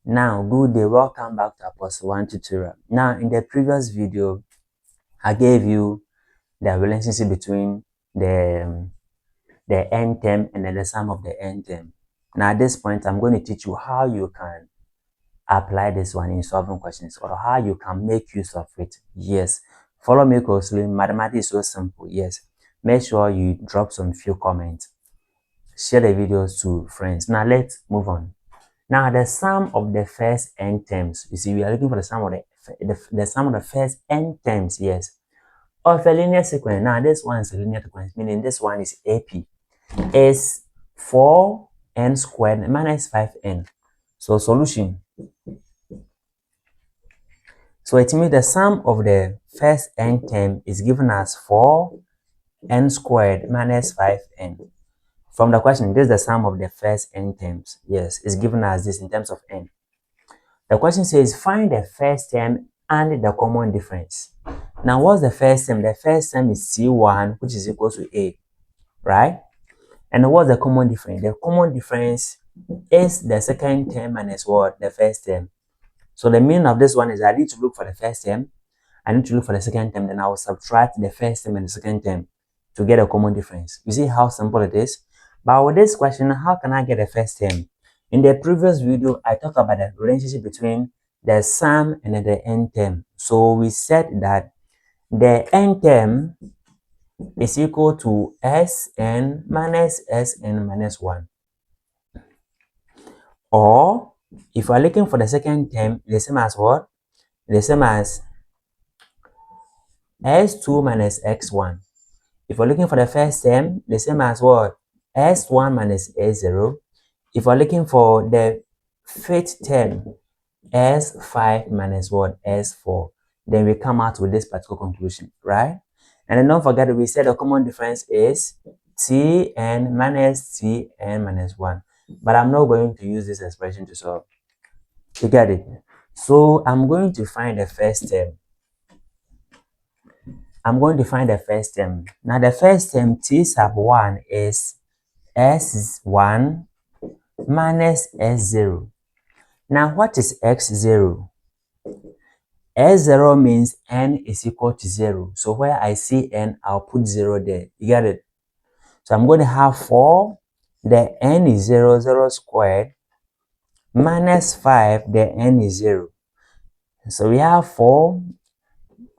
Now, good day, welcome back to Apostle 1 tutorial. Now, in the previous video, I gave you the relationship between the n term and then the sum of the n term. Now, at this point, I'm going to teach you how you can apply this one in solving questions or how you can make use of it. Yes, follow me closely. Mathematics is so simple. Yes, make sure you drop some few comments. Share the videos to friends. Now, let's move on. Now, the sum of the first n terms, you see, we are looking for the sum of the sum of the first n terms, yes, of a linear sequence. Now, this one is a linear sequence, meaning this one is AP, is 4n squared minus 5n. So, solution. So, it means the sum of the first n term is given as 4n squared minus 5n. From the question, this is the sum of the first n terms. Yes, it's given as this in terms of n. The question says, find the first term and the common difference. Now, what's the first term? The first term is C1, which is equal to A, right? And what's the common difference? The common difference is the second term minus what? The first term. So the meaning of this one is I need to look for the first term, I need to look for the second term, then I will subtract the first term and the second term to get a common difference. You see how simple it is? But with this question, how can I get the first term? In the previous video, I talked about the relationship between the sum and the n term. So we said that the n term is equal to Sn minus 1. Or if we are looking for the second term, the same as what? The same as S2 minus x1. If we're looking for the first term, the same as what? S1 minus S0. If we're looking for the fifth term, S5 minus what? S4. Then we come out with this particular conclusion, right? And then don't forget that we said the common difference is Tn minus Tn minus 1. But I'm not going to use this expression to solve. You get it? So I'm going to find the first term. I'm going to find the first term. Now the first term, T sub 1 is S1 minus S0. Now what is X0? S0 means n is equal to 0. So where I see n, I'll put 0 there. You get it? So I'm going to have 4, the n is 0, 0 squared, minus 5, the n is 0. So we have 4,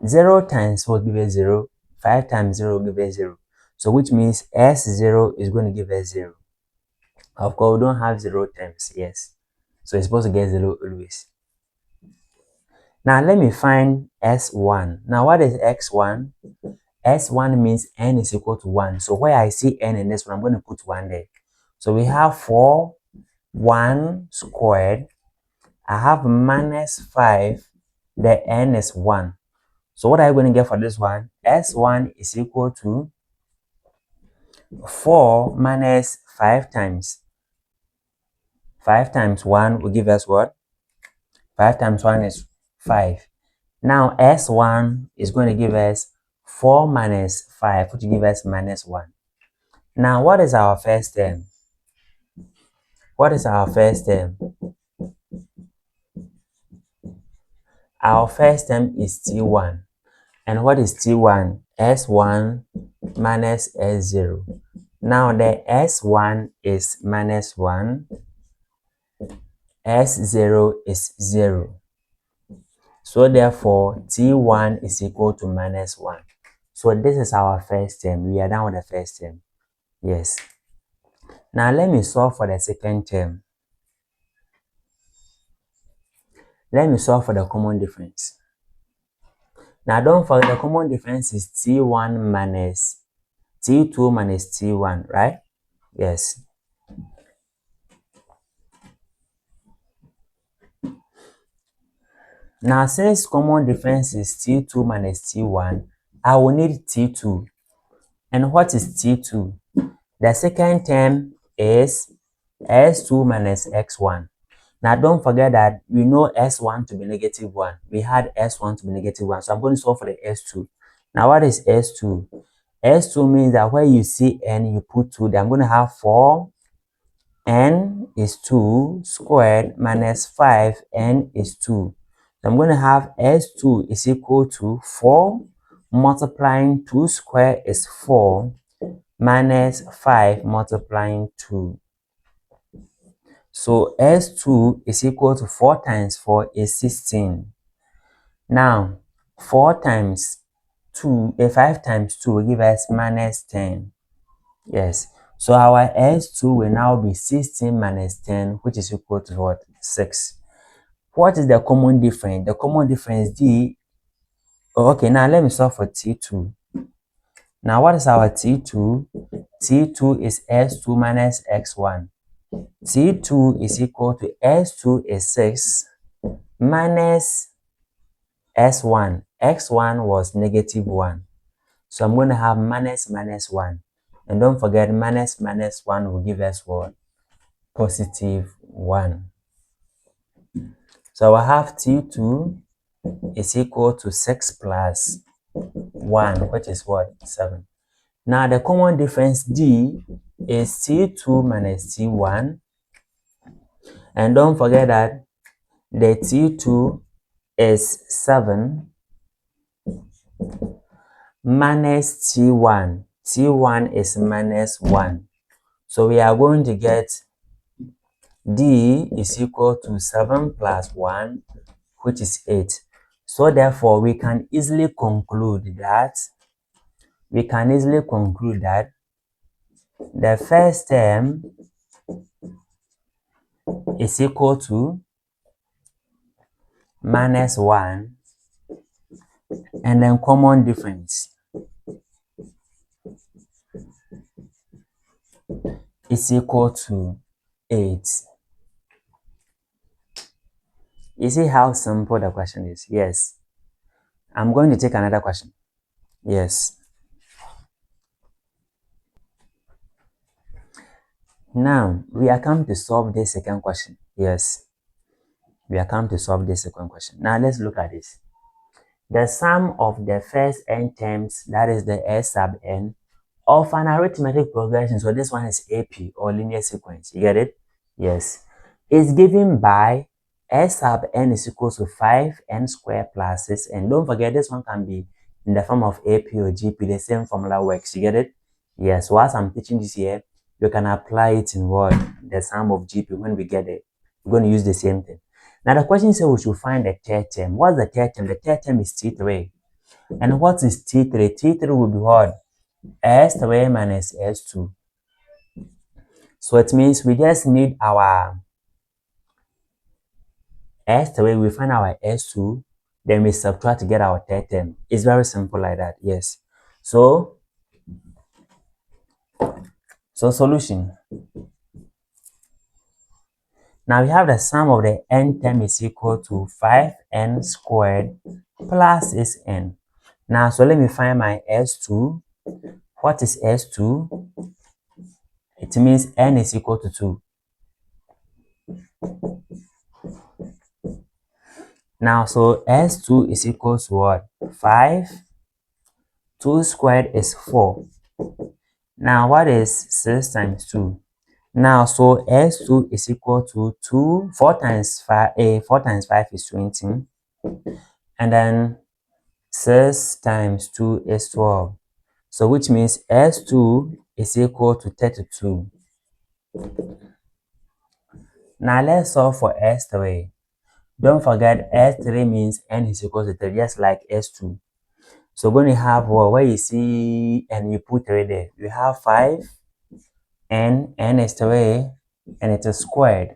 0 times 4 will give us 0, 5 times 0 will give us 0. So which means S0 is going to give us 0. Of course, we don't have 0 terms, yes. So it's supposed to get 0 always. Now let me find S1. Now what is X1? S1 means n is equal to 1. So where I see n in this one, I'm going to put 1 there. So we have 4, 1 squared. I have minus 5. The n is 1. So what are you going to get for this one? S1 is equal to 4 minus 5 times. 5 times 1 will give us what? 5 times 1 is 5. Now S1 is going to give us 4 minus 5, which will give us minus 1. Now what is our first term? What is our first term? Our first term is T1. And what is T1? S1 minus S0. Now the S1 is minus 1. S0 is 0. So therefore, T1 is equal to minus 1. So this is our first term. We are done with the first term. Yes. Now let me solve for the second term. Let me solve for the common difference. Now don't forget the common difference is T1 minus T2 minus T1, right? Yes. Now since common difference is T2 minus T1, I will need T2. And what is T2? The second term is S2 minus X1. Now don't forget that we know S1 to be negative 1. We had S1 to be negative 1. So I'm going to solve for the S2. Now what is S2? S2 means that where you see n, you put 2. Then I'm going to have 4 n is 2 squared minus 5n is 2. So I'm going to have s2 is equal to 4 multiplying 2 squared is 4 minus 5 multiplying 2. So s2 is equal to 4 times 4 is 16. Now 4 times 2, 5 times 2 will give us minus 10. Yes. So our s2 will now be 16 minus 10, which is equal to what? 6. What is the common difference? The common difference d. Oh, okay, now let me solve for t2. Now what is our t2? T2 is s2 minus x1. T2 is equal to s2 is 6 minus s1. x1 was negative 1. So I'm going to have minus 1. And don't forget, minus 1 will give us what? Positive 1. So I have T2 is equal to 6 plus 1, which is what? 7. Now the common difference D is T2 minus T1. And don't forget that the T2 is 7 minus T1. T1 is minus 1. So we are going to get D is equal to 7 plus 1, which is 8. So therefore, we can easily conclude that the first term is equal to minus 1, and then common difference is equal to 8. You see how simple the question is? Yes. I'm going to take another question. Yes. Now, we are come to solve this second question. Yes. We are come to solve this second question. Now, let's look at this. The sum of the first n terms, that is the s sub n, of an arithmetic progression, so this one is AP or linear sequence, you get it? Yes. Is given by s sub n is equal to 5n squared plus 6, and don't forget this one can be in the form of AP or GP, the same formula works, you get it? Yes, so as I'm teaching this here, you can apply it in what? The sum of GP when we get it. We're going to use the same thing. Now the question says we should find the third term. What's the third term? The third term is T3. And what is T3? T3 will be what? S3 minus S2. So it means we just need our S3, we find our S2, then we subtract to get our third term. It's very simple like that, yes. So solution. Now we have the sum of the n term is equal to 5n squared plus is n. Now, so let me find my S2. What is S2? It means n is equal to 2. Now, so S2 is equal to what? 5. 2 squared is 4. Now, what is 6 times 2? Now, so S2 is equal to 2. 4 times 5, 4 times 5 is 20. And then 6 times 2 is 12. So, which means S2 is equal to 32. Now, let's solve for S3. Don't forget S3 means n is equal to 3, just like S2. So we're going to have where you see and you put 3 there. You have 5, n is 3, and it is squared,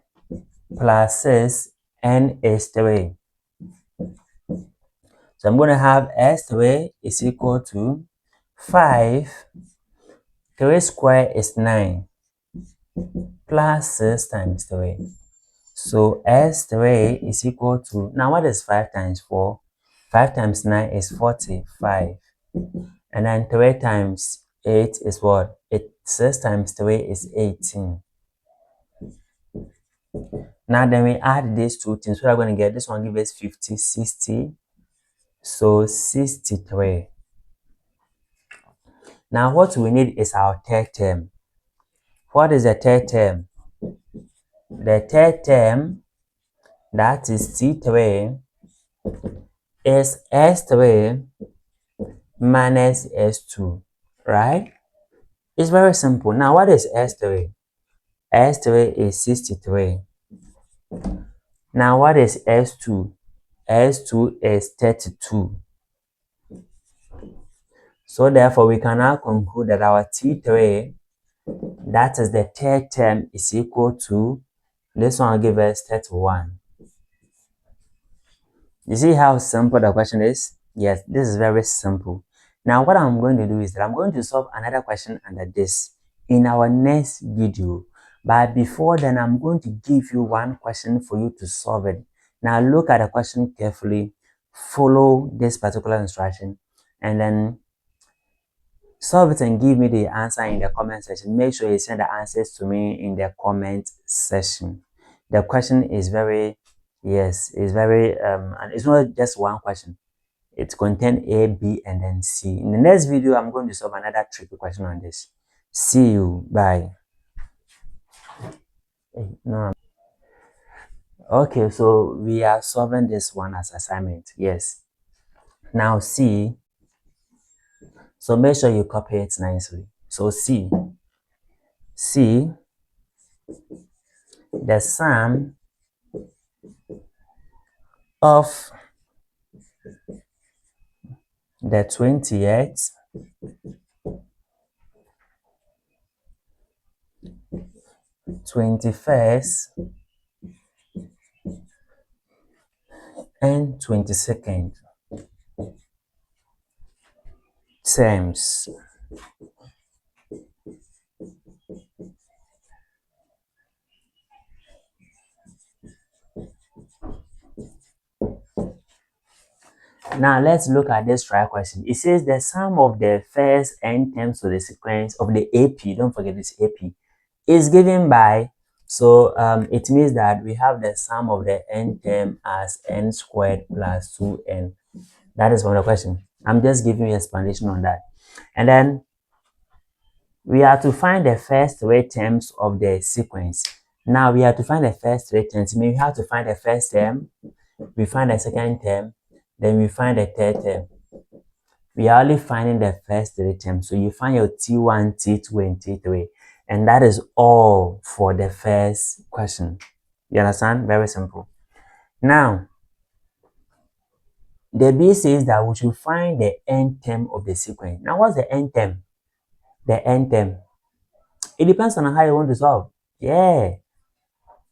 plus 6, n is 3. So I'm going to have S3 is equal to 5, 3 squared is 9, plus 6 times 3. So S3 is equal to, now what is 5 times 4? 5 times 9 is 45. And then 3 times 8 is what? 6 times 3 is 18. Now then we add these two things. We're going to get this one give us 50, 60. So 63. Now what we need is our third term. What is the third term? the third term, that is T3, is S3 minus S2, right? It's very simple. Now, what is S3? S3 is 63. Now, what is S2? S2 is 32. So, therefore, we can now conclude that our T3, that is the third term, is equal to, this one will give us 31. You see how simple the question is? Yes, this is very simple. Now, what I'm going to do is that I'm going to solve another question under this in our next video. But before then, I'm going to give you one question for you to solve it. Now, look at the question carefully, follow this particular instruction, and then solve it and give me the answer in the comment section. Make sure you send the answers to me in the comment section. The question is very, yes, it's very, and it's not just one question. It contains A, B, and then C. In the next video, I'm going to solve another tricky question on this. See you. Bye. No. Okay, so we are solving this one as assignment. Yes. Now C. So make sure you copy it nicely. So C, the sum of the 20th, 21st, and 22nd terms. Now let's look at this try question. It says the sum of the first n terms of the sequence of the AP, don't forget this AP, is given by, so it means that we have the sum of the n term as n squared plus 2n. That is one of the question. I'm just giving you explanation on that. And then we are to find the first three terms of the sequence. Now we have to find the first three terms. We have to find the first term, we find the second term, then we find the third term. We are only finding the first three terms. So you find your T1, T2, and T3. And that is all for the first question. You understand? Very simple. Now, the B says that we should find the n term of the sequence. Now, what's the n term? The n term. It depends on how you want to solve. Yeah.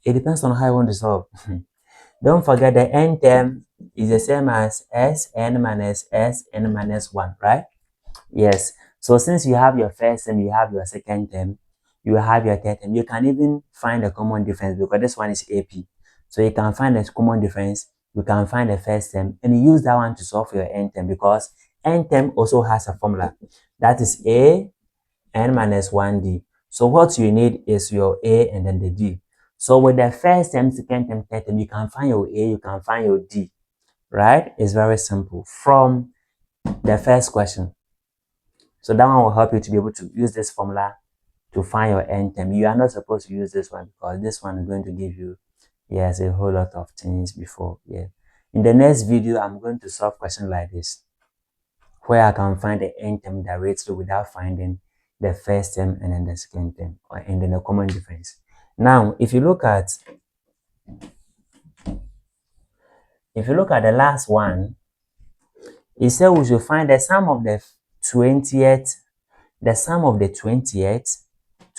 It depends on how you want to solve. Don't forget the n term is the same as Sn minus Sn minus 1, right? Yes. So since you have your first term, you have your second term, you have your third term, you can even find a common difference because this one is AP. So you can find a common difference, you can find the first term, and you use that one to solve for your n term because n term also has a formula. That is A n minus 1d. So what you need is your A and then the D. So with the first term, second term, third term, you can find your A, you can find your D, right? It's very simple from the first question. So that one will help you to be able to use this formula to find your n term. You are not supposed to use this one because this one is going to give you, yes, a whole lot of things before. Yeah. In the next video, I'm going to solve questions like this, where I can find the n term directly without finding the first term and then the second term, and then the common difference. Now, if you look at the last one, it said we should find the sum of the 20th,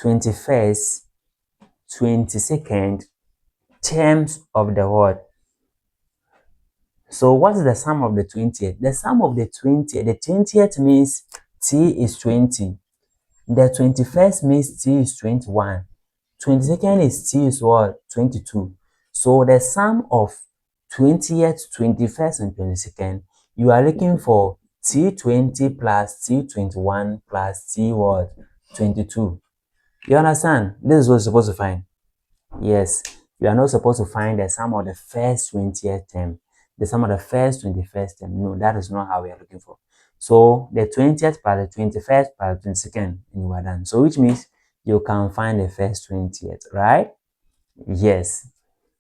21st, 22nd terms of the word. So what is the sum of the 20th? The sum of the 20th means T is 20. The 21st means T is 21. 22nd is T is what? 22. So the sum of 20th, 21st, and 22nd, you are looking for T20 plus T21 plus T what? 22. You understand? This is what you're supposed to find. Yes, you are not supposed to find the sum of the first 20th term, the sum of the first 21st term. No, that is not how we are looking for. So the 20th plus the 21st plus the 22nd, and you are done. So which means you can find the first 20th, right? Yes,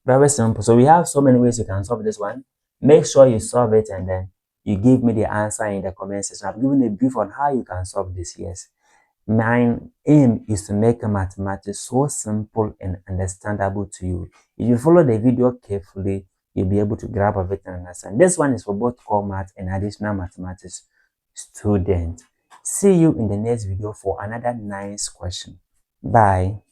very simple. So we have so many ways you can solve this one. Make sure you solve it and then you give me the answer in the comment section. I've given a brief on how you can solve this. Yes. My aim is to make mathematics so simple and understandable to you. If you follow the video carefully, you'll be able to grab everything and understand. This one is for both core math and additional mathematics students. See you in the next video for another nice question. Bye.